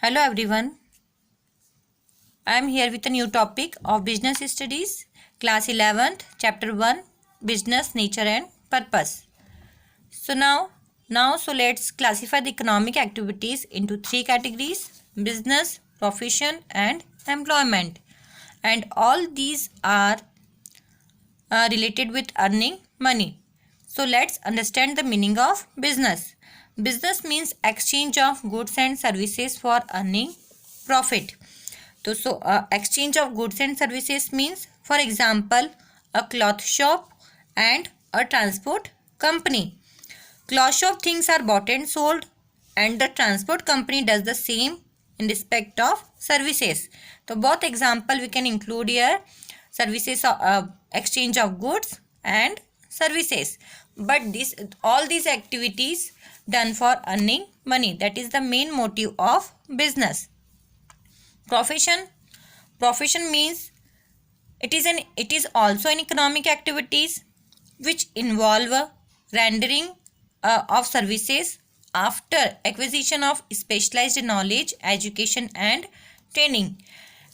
Hello everyone. I am here with a new topic of business studies, class 11th, chapter 1, business nature and purpose. So let's classify the economic activities into three categories: business, profession and employment. And all these are related with earning money. So let's understand the meaning of business. Business means exchange of goods and services for earning profit. So exchange of goods and services means, for example, a cloth shop and a transport company. Cloth shop things are bought and sold, and the transport company does the same in respect of services. So both example we can include here: services, exchange of goods and services. But all these activities done for earning money. That is the main motive of business. Profession means it is also an economic activities which involve rendering of services after acquisition of specialized knowledge, education and training.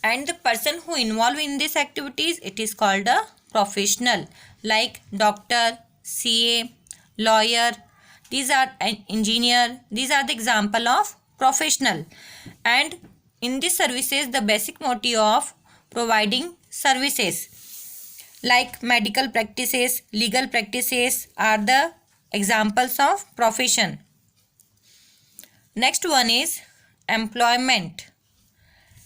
And the person who involved in these activities, it is called a professional, like doctor, CA, lawyer. These are an engineer. These are the example of professional. And in these services, the basic motive of providing services like medical practices, legal practices are the examples of profession. Next one is employment.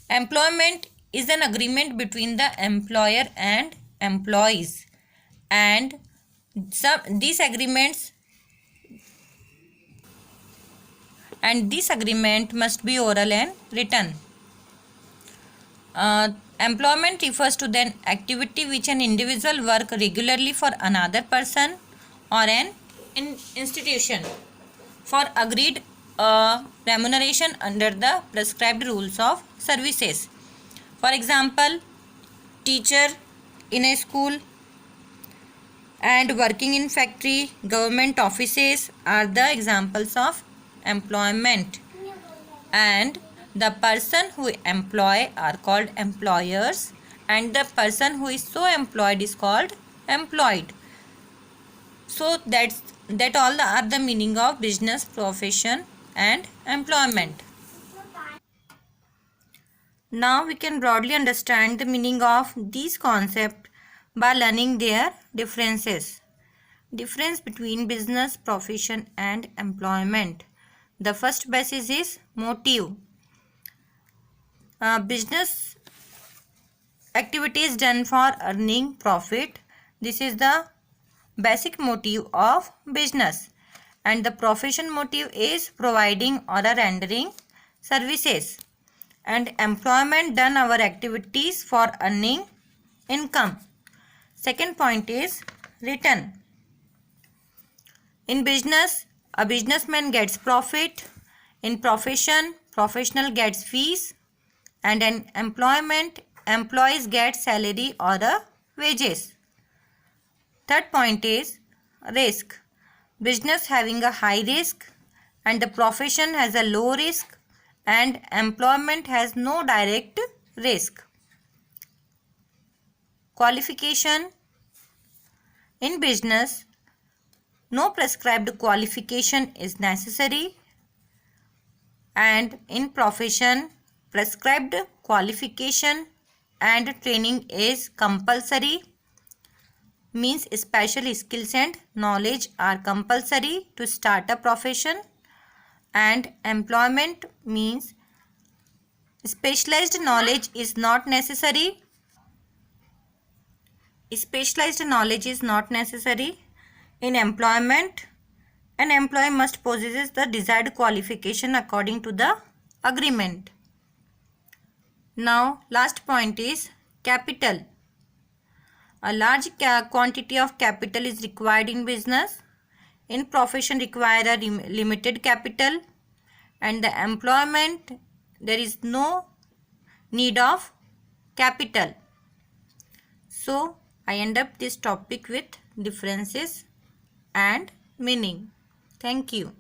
Employment is an agreement between the employer and employees, and these agreement must be oral and written. Employment refers to the activity which an individual work regularly for another person or an institution for agreed remuneration under the prescribed rules of services. For example, teacher in a school and working in factory, government offices are the examples of employment. And the person who employ are called employers, and the person who is so employed is called employed. So that all are the meaning of business, profession and employment. Now we can broadly understand the meaning of these concepts by learning their differences. Difference between business, profession and employment. The first basis is motive. Business activities done for earning profit. This is the basic motive of business. And the profession motive is providing or rendering services. And employment done our activities for earning income. Second point is return. In business, a businessman gets profit. In profession, professional gets fees. And in employment, employees get salary or wages. Third point is risk. Business having a high risk, and the profession has a low risk, and employment has no direct risk. Qualification. In business, no prescribed qualification is necessary, and in profession, prescribed qualification and training is compulsory. Means special skills and knowledge are compulsory to start a profession. And employment means specialized knowledge is not necessary. Specialized knowledge is not necessary. In employment, an employee must possess the desired qualification according to the agreement. Now, last point is capital. A large quantity of capital is required in business. In profession, require a limited capital. And the employment, there is no need of capital. So, I end up this topic with differences and meaning. Thank you.